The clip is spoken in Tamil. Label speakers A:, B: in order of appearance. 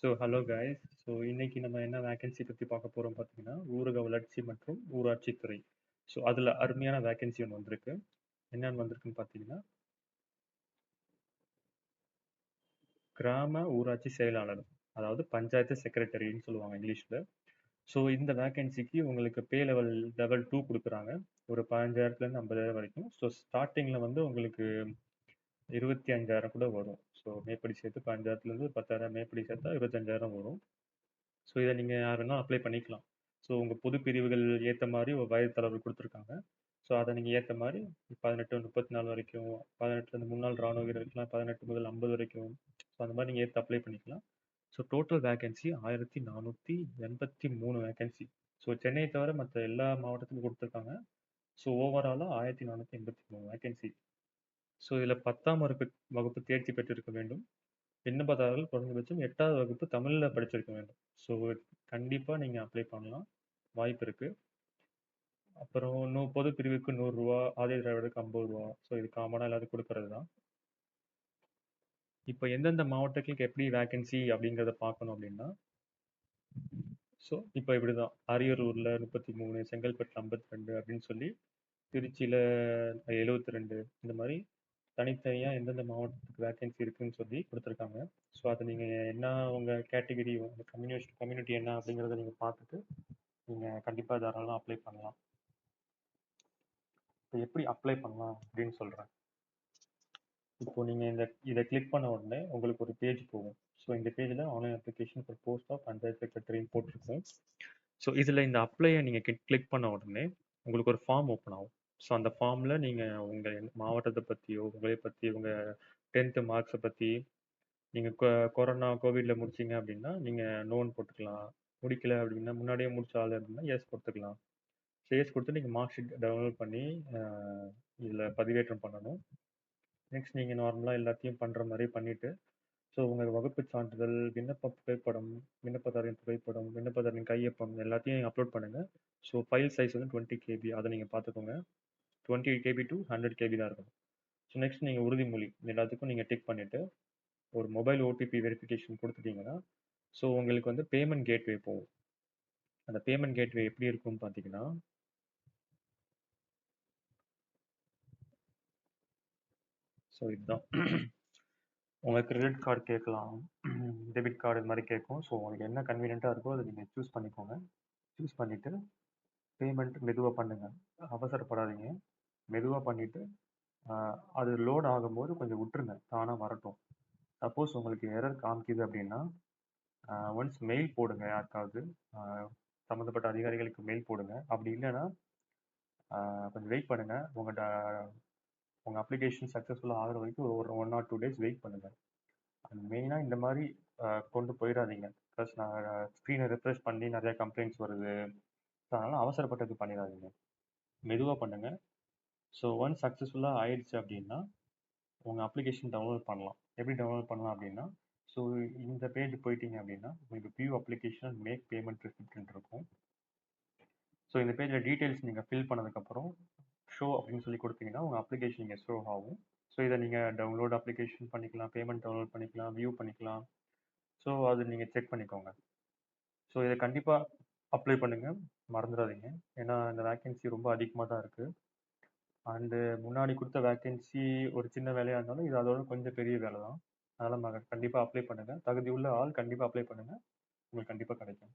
A: Hello guys. இன்னைக்கு நம்ம என்ன வேகன்சி பற்றி பார்க்க போகிறோம் பார்த்தீங்கன்னா, ஊரக வளர்ச்சி மற்றும் ஊராட்சித்துறை. அதில் அருமையான வேகன்சி ஒன்று வந்திருக்கு. என்னன்னு வந்திருக்குன்னு பார்த்தீங்கன்னா, கிராம ஊராட்சி செயலாளர், அதாவது பஞ்சாயத்து செக்ரட்டரின்னு சொல்லுவாங்க இங்கிலீஷில். இந்த வேகன்சிக்கு உங்களுக்கு பே லெவல் லெவல் 2 கொடுக்குறாங்க. ஒரு 15,000 50,000 வரைக்கும். ஸ்டார்டிங்கில் வந்து உங்களுக்கு 25,000 கூட வரும். மேப்படி சேர்த்து 15,000 10,000 மேப்படி சேர்த்தா 25,000 வரும். இதை நீங்கள் யாருன்னா அப்ளை பண்ணிக்கலாம். உங்கள் பொது பிரிவுகள் ஏற்ற மாதிரி ஒரு வயது தளர்வு கொடுத்துருக்காங்க. அதை நீங்கள் ஏற்ற மாதிரி 18 34 வரைக்கும், 18 முன்னாள் ராணுவ வீரருக்குலாம் 18 முதல் 50 வரைக்கும். அந்த மாதிரி நீங்கள் ஏற்று அப்ளை பண்ணிக்கலாம். Total vacancy 1483 vacancy. சென்னையை தவிர மற்ற எல்லா மாவட்டத்துக்கும் கொடுத்துருக்காங்க. ஓவராலாக 1483 வேகன்சி. இதில் 10ஆம் வகுப்பு தேர்ச்சி பெற்றிருக்க வேண்டும். விண்ணப்பதாரர்கள் குறைந்தபட்சம் 8வது வகுப்பு தமிழில் படிச்சிருக்க வேண்டும். கண்டிப்பாக நீங்கள் அப்ளை பண்ணலாம், வாய்ப்பு இருக்குது. அப்புறம் பொது பிரிவுக்கு 100 ரூபா, ஆதி திராவிடருக்கு 50 ரூபா. இது காமனாக எல்லாத்துக்கும் கொடுக்கறது தான். இப்போ எந்தெந்த மாவட்டத்துக்கு எப்படி வேகன்சி அப்படிங்கிறத பார்க்கணும் அப்படின்னா, இப்போ இப்படி தான். அரியலூரில் 33, செங்கல்பட்டு 52 அப்படின்னு சொல்லி, திருச்சியில் 72, இந்த மாதிரி தனித்தனியாக எந்தெந்த மாவட்டத்துக்கு வேகன்சி இருக்குன்னு சொல்லி கொடுத்துருக்காங்க. அதை நீங்கள் என்ன உங்கள் கேட்டகிரி, உங்கள் கம்யூனிட்டி என்ன அப்படிங்கிறத நீங்கள் பார்த்துட்டு நீங்கள் கண்டிப்பாக தாராளமாக அப்ளை பண்ணலாம். இப்போ எப்படி அப்ளை பண்ணலாம் அப்படின்னு சொல்கிறேன். இப்போ நீங்கள் இதை கிளிக் பண்ண உடனே உங்களுக்கு ஒரு பேஜ் போகும். இந்த பேஜில் online application for post of panchayat செக்ரட்டரின்னு போட்டிருக்கும். இதில் இந்த அப்ளையை நீங்கள் கிளிக் பண்ண உடனே உங்களுக்கு ஒரு ஃபார்ம் ஓப்பன் ஆகும். அந்த ஃபார்மில் நீங்கள் உங்கள் மாவட்டத்தை பற்றியோ, உங்களை பற்றி, உங்கள் 10th மார்க்ஸை பற்றி, நீங்கள் கொரோனா கோவிடில் முடிச்சிங்க அப்படின்னா நீங்கள் நோன் போட்டுக்கலாம். முடிக்கல அப்படின்னா, முன்னாடியே முடிச்ச ஆள் அப்படின்னா எஸ் கொடுத்துக்கலாம். எஸ் கொடுத்து நீங்கள் மார்க் ஷீட் டவுன்லோட் பண்ணி இதில் பதிவேற்றம் பண்ணணும். நெக்ஸ்ட் நீங்கள் நார்மலாக எல்லாத்தையும் பண்ணுற மாதிரி பண்ணிவிட்டு, உங்கள் வகுப்பு சான்றிதழ், விண்ணப்ப புகைப்படம், விண்ணப்பதாரின் புகைப்படம், விண்ணப்பதாரின் கையொப்பம் எல்லாத்தையும் அப்லோட் பண்ணுங்கள். ஃபைல் சைஸ் வந்து 20 KB, அதை நீங்கள் பார்த்துக்கோங்க. 20 KB to 100 KB தான் இருக்கும். நெக்ஸ்ட் நீங்கள் உறுதிமொழி எல்லாத்துக்கும் நீங்கள் டிக் பண்ணிவிட்டு ஒரு மொபைல் ஓடிபி வெரிஃபிகேஷன் கொடுத்துட்டீங்கன்னா உங்களுக்கு வந்து பேமெண்ட் கேட்வே போகும். அந்த பேமெண்ட் கேட்வே எப்படி இருக்கும்னு பார்த்தீங்கன்னா, இதுதான். உங்கள் கிரெடிட் கார்டு கேட்கலாம், டெபிட் கார்டு இது மாதிரி கேட்கும். உங்களுக்கு என்ன கன்வீனியண்ட்டாக இருக்கோ அதை நீங்கள் சூஸ் பண்ணிக்கோங்க. சூஸ் பண்ணிவிட்டு பேமெண்ட் மெதுவாக பண்ணுங்கள், அவசரப்படாதீங்க. மெதுவாக பண்ணிவிட்டு அது லோட் ஆகும்போது கொஞ்சம் விட்டுருங்க, தானாக வரட்டும். சப்போஸ் உங்களுக்கு எரர் காமிக்குது அப்படின்னா ஒன்ஸ் மெயில் போடுங்க, யாருக்காவது சம்மந்தப்பட்ட அதிகாரிகளுக்கு மெயில் போடுங்க. அப்படி இல்லைன்னா கொஞ்சம் வெயிட் பண்ணுங்கள். உங்கள் அப்ளிகேஷன் சக்ஸஸ்ஃபுல்லாக ஆகிற வரைக்கும் ஒரு 1 or 2 days வெயிட் பண்ணுங்கள். மெயினாக இந்த மாதிரி கொண்டு போயிடாதீங்க. ப்ளஸ் நான் ஸ்க்ரீனை ரிஃப்ரெஷ் பண்ணி நிறையா கம்ப்ளைண்ட்ஸ் வருது, அதனால் அவசரப்பட்டது பண்ணிடாதீங்க, மெதுவாக பண்ணுங்கள். ஒன்ஸ் சக்ஸஸ்ஃபுல்லாக ஆயிடுச்சு அப்படின்னா உங்கள் அப்ளிகேஷன் டவுன்லோட் பண்ணலாம். எப்படி டவுன்லோட் பண்ணலாம் அப்படின்னா, இந்த பேஜ் போயிட்டீங்க அப்படின்னா உங்களுக்கு வியூ அப்ளிகேஷன் மேக் பேமெண்ட் ரிசிப்ட்னு இருக்கும். இந்த பேஜில் டீட்டெயில்ஸ் நீங்கள் ஃபில் பண்ணதுக்கப்புறம் ஷோ அப்படின்னு சொல்லி கொடுத்தீங்கன்னா உங்கள் அப்ளிகேஷன் இங்கே ஷோ ஆகும். இதை நீங்கள் டவுன்லோட் அப்ளிகேஷன் பண்ணிக்கலாம், பேமெண்ட் டவுன்லோட் பண்ணிக்கலாம், வியூ பண்ணிக்கலாம். அது நீங்கள் செக் பண்ணிக்கோங்க. இதை கண்டிப்பாக அப்ளை பண்ணுங்கள், மறந்துடாதீங்க. ஏன்னா இந்த வேக்கன்சி ரொம்ப அதிகமாக தான் இருக்குது. அண்டு முன்னாடி கொடுத்த வேக்கன்சி ஒரு சின்ன வேலையாக இருந்தாலும் இது அதோட கொஞ்சம் பெரிய வேலை தான். அதனால் கண்டிப்பாக அப்ளை பண்ணுங்கள். தகுதி உள்ள ஆள் கண்டிப்பாக அப்ளை பண்ணுங்கள், உங்களுக்கு கண்டிப்பாக கிடைக்கும்.